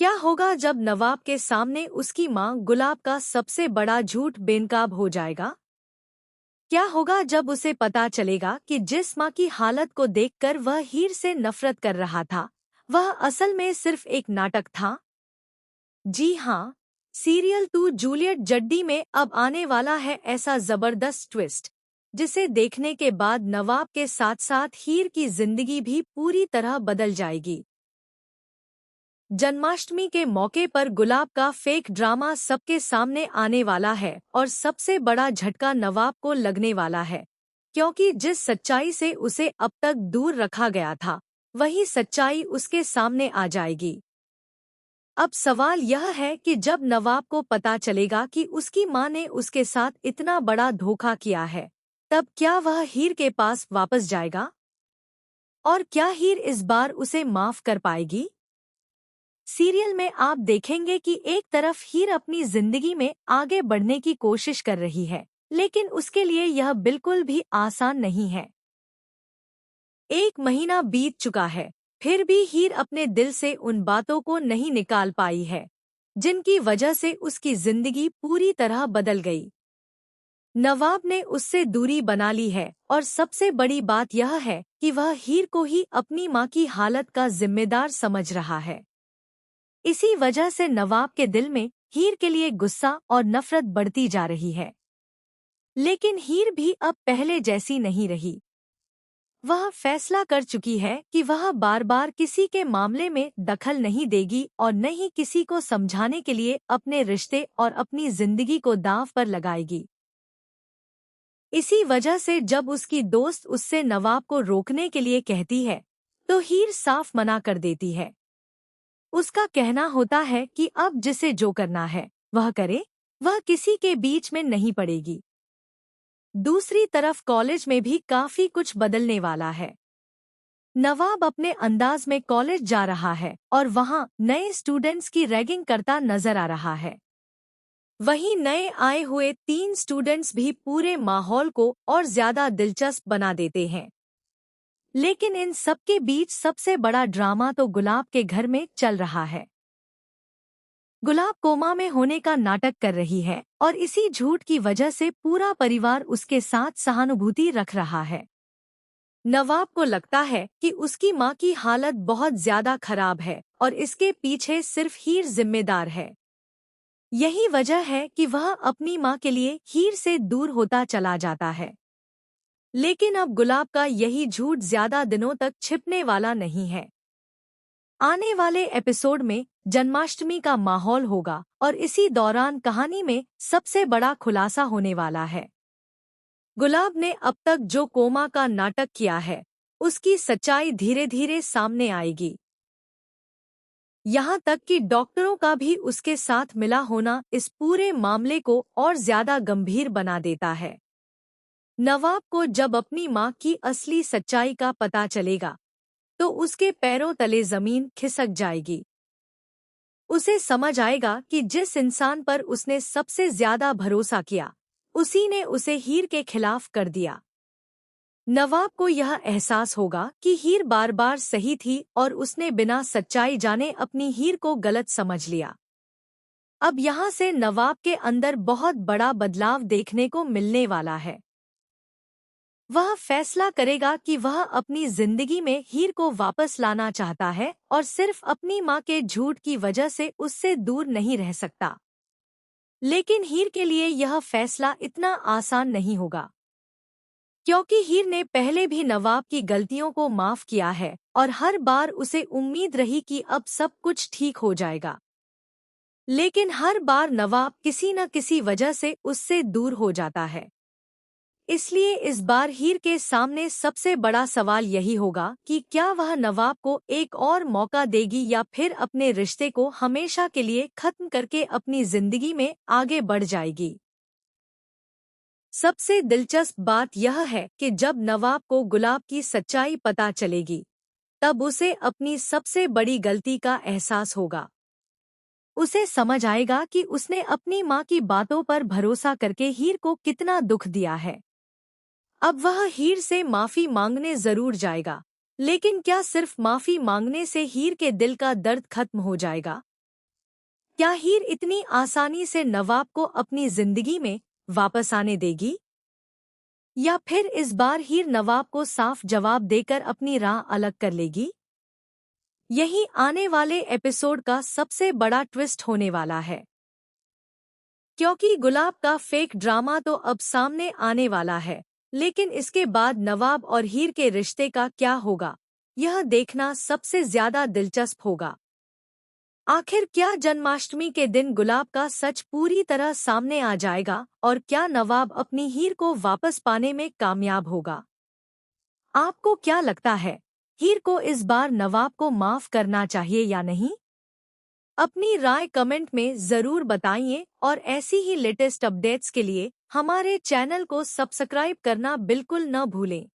क्या होगा जब नवाब के सामने उसकी माँ गुलाब का सबसे बड़ा झूठ बेनकाब हो जाएगा? क्या होगा जब उसे पता चलेगा कि जिस माँ की हालत को देखकर वह हीर से नफरत कर रहा था, वह असल में सिर्फ एक नाटक था? जी हाँ, सीरियल 2 जूलियट जड्डी में अब आने वाला है ऐसा जबरदस्त ट्विस्ट, जिसे देखने के बाद नवाब के साथ साथ हीर की जिंदगी भी पूरी तरह बदल जाएगी। जन्माष्टमी के मौके पर गुलाब का फेक ड्रामा सबके सामने आने वाला है और सबसे बड़ा झटका नवाब को लगने वाला है, क्योंकि जिस सच्चाई से उसे अब तक दूर रखा गया था, वही सच्चाई उसके सामने आ जाएगी। अब सवाल यह है कि जब नवाब को पता चलेगा कि उसकी माँ ने उसके साथ इतना बड़ा धोखा किया है, तब क्या वह हीर के पास वापस जाएगा? और क्या हीर इस बार उसे माफ कर पाएगी? सीरियल में आप देखेंगे कि एक तरफ हीर अपनी जिंदगी में आगे बढ़ने की कोशिश कर रही है, लेकिन उसके लिए यह बिल्कुल भी आसान नहीं है। 1 महीना बीत चुका है, फिर भी हीर अपने दिल से उन बातों को नहीं निकाल पाई है, जिनकी वजह से उसकी जिंदगी पूरी तरह बदल गई। नवाब ने उससे दूरी बना ली है और सबसे बड़ी बात यह है कि वह हीर को ही अपनी माँ की हालत का जिम्मेदार समझ रहा है। इसी वजह से नवाब के दिल में हीर के लिए गुस्सा और नफरत बढ़ती जा रही है। लेकिन हीर भी अब पहले जैसी नहीं रही। वह फैसला कर चुकी है कि वह बार बार किसी के मामले में दखल नहीं देगी और न ही किसी को समझाने के लिए अपने रिश्ते और अपनी जिंदगी को दांव पर लगाएगी। इसी वजह से जब उसकी दोस्त उससे नवाब को रोकने के लिए कहती है, तो हीर साफ मना कर देती है। उसका कहना होता है कि अब जिसे जो करना है वह करे, वह किसी के बीच में नहीं पड़ेगी। दूसरी तरफ कॉलेज में भी काफी कुछ बदलने वाला है। नवाब अपने अंदाज में कॉलेज जा रहा है और वहाँ नए स्टूडेंट्स की रैगिंग करता नजर आ रहा है। वहीं नए आए हुए 3 स्टूडेंट्स भी पूरे माहौल को और ज्यादा दिलचस्प बना देते हैं। लेकिन इन सबके बीच सबसे बड़ा ड्रामा तो गुलाब के घर में चल रहा है। गुलाब कोमा में होने का नाटक कर रही है और इसी झूठ की वजह से पूरा परिवार उसके साथ सहानुभूति रख रहा है। नवाब को लगता है कि उसकी माँ की हालत बहुत ज्यादा खराब है और इसके पीछे सिर्फ हीर जिम्मेदार है। यही वजह है कि वह अपनी माँ के लिए हीर से दूर होता चला जाता है। लेकिन अब गुलाब का यही झूठ ज्यादा दिनों तक छिपने वाला नहीं है। आने वाले एपिसोड में जन्माष्टमी का माहौल होगा और इसी दौरान कहानी में सबसे बड़ा खुलासा होने वाला है। गुलाब ने अब तक जो कोमा का नाटक किया है, उसकी सच्चाई धीरे धीरे सामने आएगी। यहाँ तक कि डॉक्टरों का भी उसके साथ मिला होना इस पूरे मामले को और ज्यादा गंभीर बना देता है। नवाब को जब अपनी माँ की असली सच्चाई का पता चलेगा, तो उसके पैरों तले जमीन खिसक जाएगी। उसे समझ आएगा कि जिस इंसान पर उसने सबसे ज्यादा भरोसा किया, उसी ने उसे हीर के खिलाफ कर दिया। नवाब को यह एहसास होगा कि हीर बार बार सही थी और उसने बिना सच्चाई जाने अपनी हीर को गलत समझ लिया। अब यहाँ से नवाब के अंदर बहुत बड़ा बदलाव देखने को मिलने वाला है। वह फैसला करेगा कि वह अपनी जिंदगी में हीर को वापस लाना चाहता है और सिर्फ अपनी माँ के झूठ की वजह से उससे दूर नहीं रह सकता। लेकिन हीर के लिए यह फैसला इतना आसान नहीं होगा, क्योंकि हीर ने पहले भी नवाब की गलतियों को माफ किया है और हर बार उसे उम्मीद रही कि अब सब कुछ ठीक हो जाएगा। लेकिन हर बार नवाब किसी न किसी वजह से उससे दूर हो जाता है। इसलिए इस बार हीर के सामने सबसे बड़ा सवाल यही होगा कि क्या वह नवाब को एक और मौका देगी या फिर अपने रिश्ते को हमेशा के लिए खत्म करके अपनी जिंदगी में आगे बढ़ जाएगी। सबसे दिलचस्प बात यह है कि जब नवाब को गुलाब की सच्चाई पता चलेगी, तब उसे अपनी सबसे बड़ी गलती का एहसास होगा। उसे समझ आएगा कि उसने अपनी माँ की बातों पर भरोसा करके हीर को कितना दुख दिया है। अब वह हीर से माफी मांगने जरूर जाएगा, लेकिन क्या सिर्फ माफी मांगने से हीर के दिल का दर्द खत्म हो जाएगा? क्या हीर इतनी आसानी से नवाब को अपनी जिंदगी में वापस आने देगी? या फिर इस बार हीर नवाब को साफ जवाब देकर अपनी राह अलग कर लेगी? यही आने वाले एपिसोड का सबसे बड़ा ट्विस्ट होने वाला है, क्योंकि गुलाब का फेक ड्रामा तो अब सामने आने वाला है, लेकिन इसके बाद नवाब और हीर के रिश्ते का क्या होगा, यह देखना सबसे ज्यादा दिलचस्प होगा। आखिर क्या जन्माष्टमी के दिन गुलाब का सच पूरी तरह सामने आ जाएगा और क्या नवाब अपनी हीर को वापस पाने में कामयाब होगा? आपको क्या लगता है, हीर को इस बार नवाब को माफ करना चाहिए या नहीं? अपनी राय कमेंट में जरूर बताइए और ऐसी ही लेटेस्ट अपडेट्स के लिए हमारे चैनल को सब्सक्राइब करना बिल्कुल न भूलें।